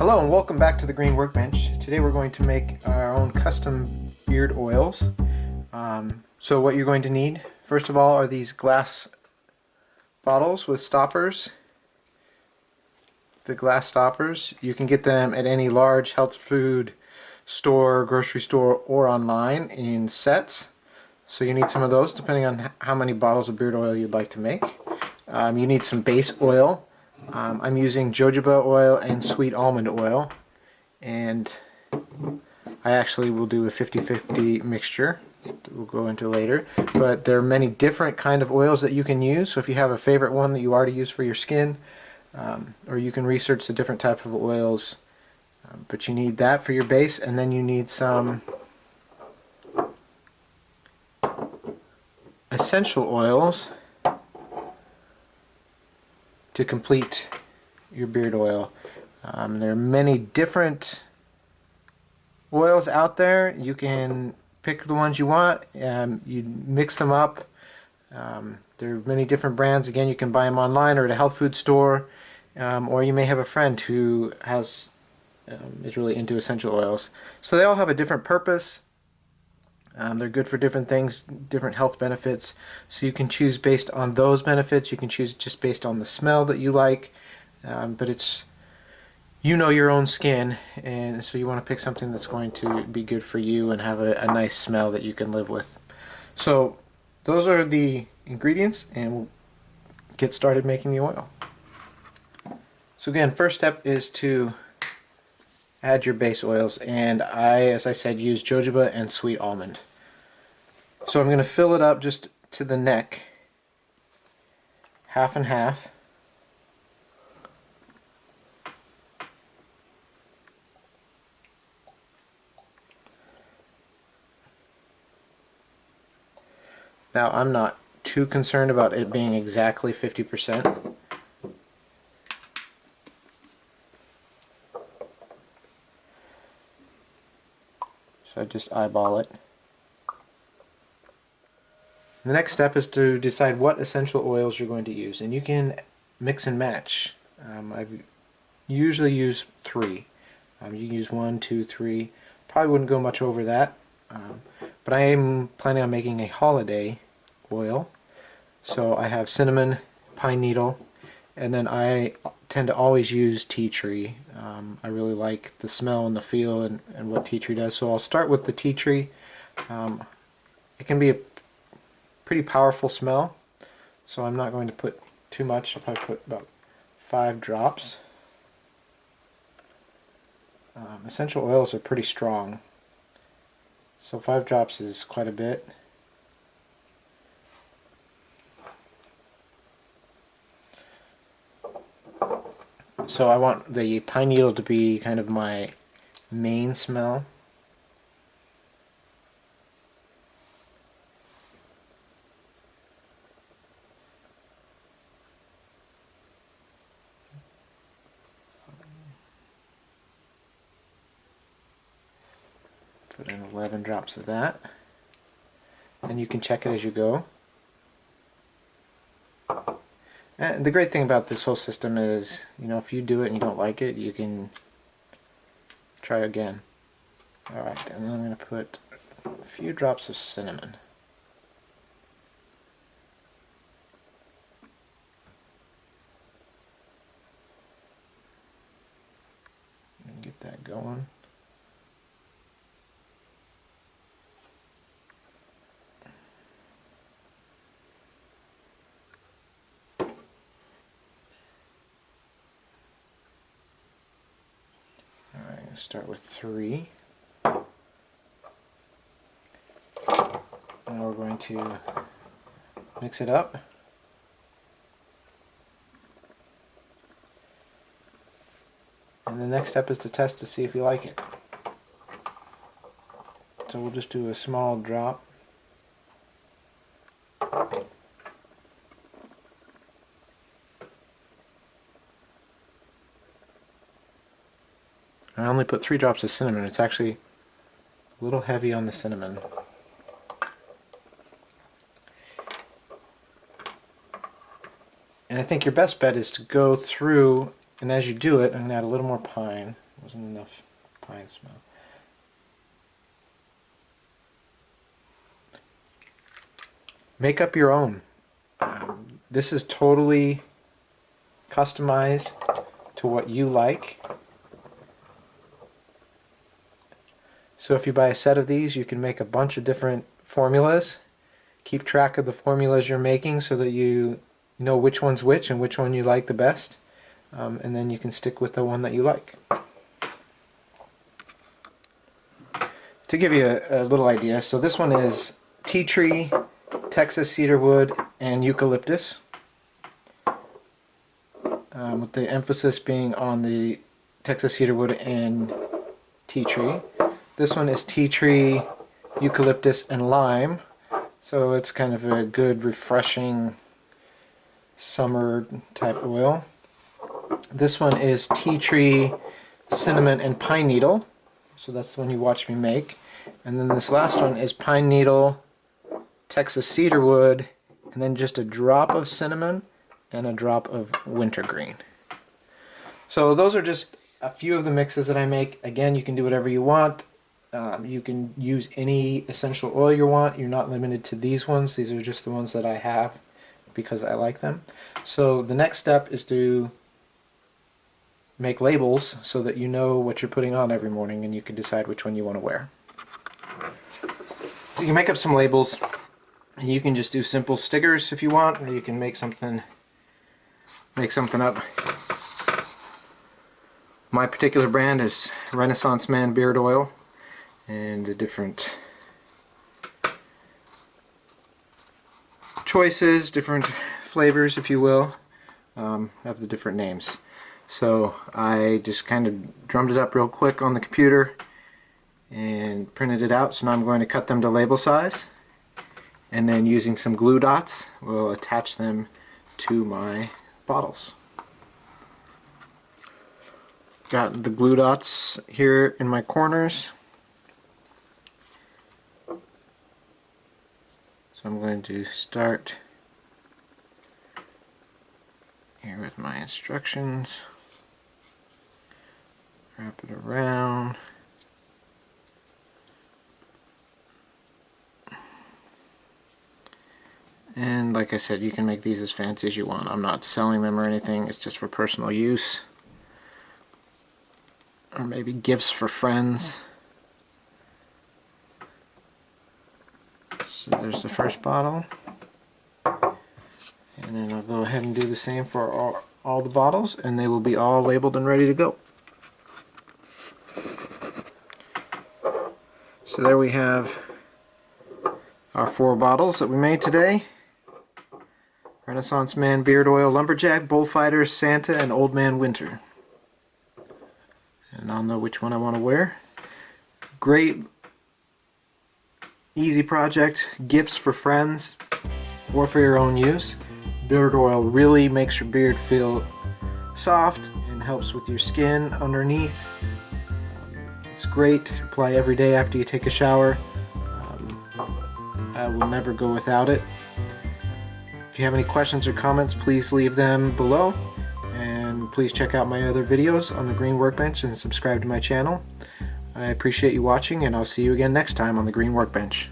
Hello and welcome back to the Green Workbench. Today we're going to make our own custom beard oils. So what you're going to need, first of all, are these glass bottles with stoppers. The glass stoppers, you can get them at any large health food store, grocery store, or online in sets. So you need some of those depending on how many bottles of beard oil you'd like to make. You need some base oil. I'm using jojoba oil and sweet almond oil, and I actually will do a 50-50 mixture that we'll go into later. But there are many different kind of oils that you can use, so if you have a favorite one that you already use for your skin, or you can research the different type of oils, but you need that for your base, and then you need some essential oils to complete your beard oil. There are many different oils out there. You can pick the ones you want. You mix them up. There are many different brands. Again, you can buy them online or at a health food store, or you may have a friend who is really into essential oils. So they all have a different purpose. They're good for different things, different health benefits. So you can choose based on those benefits. You can choose just based on the smell that you like. But it's, you know, your own skin, and so you want to pick something that's going to be good for you and have a nice smell that you can live with. So those are the ingredients, and we'll get started making the oil. So again, first step is to add your base oils, and as I said, use jojoba and sweet almond. So I'm going to fill it up just to the neck, half and half. Now I'm not too concerned about it being exactly 50%. So I just eyeball it. The next step is to decide what essential oils you're going to use, and you can mix and match. I usually use 3. You can use 1, 2, 3. Probably wouldn't go much over that, but I am planning on making a holiday oil. So I have cinnamon, pine needle, and then I tend to always use tea tree. I really like the smell and the feel and what tea tree does. So I'll start with the tea tree. It can be a pretty powerful smell, so I'm not going to put too much. I'll probably put about 5 drops. Essential oils are pretty strong, so 5 drops is quite a bit. So I want the pine needle to be kind of my main smell. Put in 11 drops of that. And you can check it as you go. And the great thing about this whole system is, you know, if you do it and you don't like it, you can try again. Alright, and then I'm going to put a few drops of cinnamon. And get that going. Start with 3. Now we're going to mix it up. And the next step is to test to see if you like it. So we'll just do a small drop. I only put 3 drops of cinnamon. It's actually a little heavy on the cinnamon. And I think your best bet is to go through, and as you do it, I'm going to add a little more pine. isn't enough pine smell. Make up your own. This is totally customized to what you like. So if you buy a set of these, you can make a bunch of different formulas. Keep track of the formulas you're making so that you know which one's which and which one you like the best. And then you can stick with the one that you like. To give you a little idea, so this one is tea tree, Texas cedarwood, and eucalyptus, with the emphasis being on the Texas cedarwood and tea tree. This one is tea tree, eucalyptus, and lime, so it's kind of a good, refreshing summer type oil. This one is tea tree, cinnamon, and pine needle, so that's the one you watch me make. And then this last one is pine needle, Texas cedarwood, and then just a drop of cinnamon and a drop of wintergreen. So those are just a few of the mixes that I make. Again, you can do whatever you want. You can use any essential oil you want. You're not limited to these ones. These are just the ones that I have because I like them. So the next step is to make labels so that you know what you're putting on every morning and you can decide which one you want to wear. So you can make up some labels. And you can just do simple stickers if you want, or you can make something up. My particular brand is Renaissance Man beard oil, and the different choices, different flavors, if you will, have the different names. So I just kind of drummed it up real quick on the computer and printed it out. So now I'm going to cut them to label size. And then using some glue dots, we'll attach them to my bottles. Got the glue dots here in my corners. So I'm going to start here with my instructions. Wrap it around. And like I said, you can make these as fancy as you want. I'm not selling them or anything, it's just for personal use. Or maybe gifts for friends. So there's the first bottle. And then I'll go ahead and do the same for all the bottles, and they will be all labeled and ready to go. So there we have our 4 bottles that we made today. Renaissance Man Beard Oil, Lumberjack, Bullfighter, Santa, and Old Man Winter. And I'll know which one I want to wear. Great, easy project, gifts for friends, or for your own use. Beard oil really makes your beard feel soft and helps with your skin underneath. It's great to apply every day after you take a shower. I will never go without it. If you have any questions or comments, please leave them below, and please check out my other videos on the Green Workbench and subscribe to my channel. I appreciate you watching, and I'll see you again next time on the Green Workbench.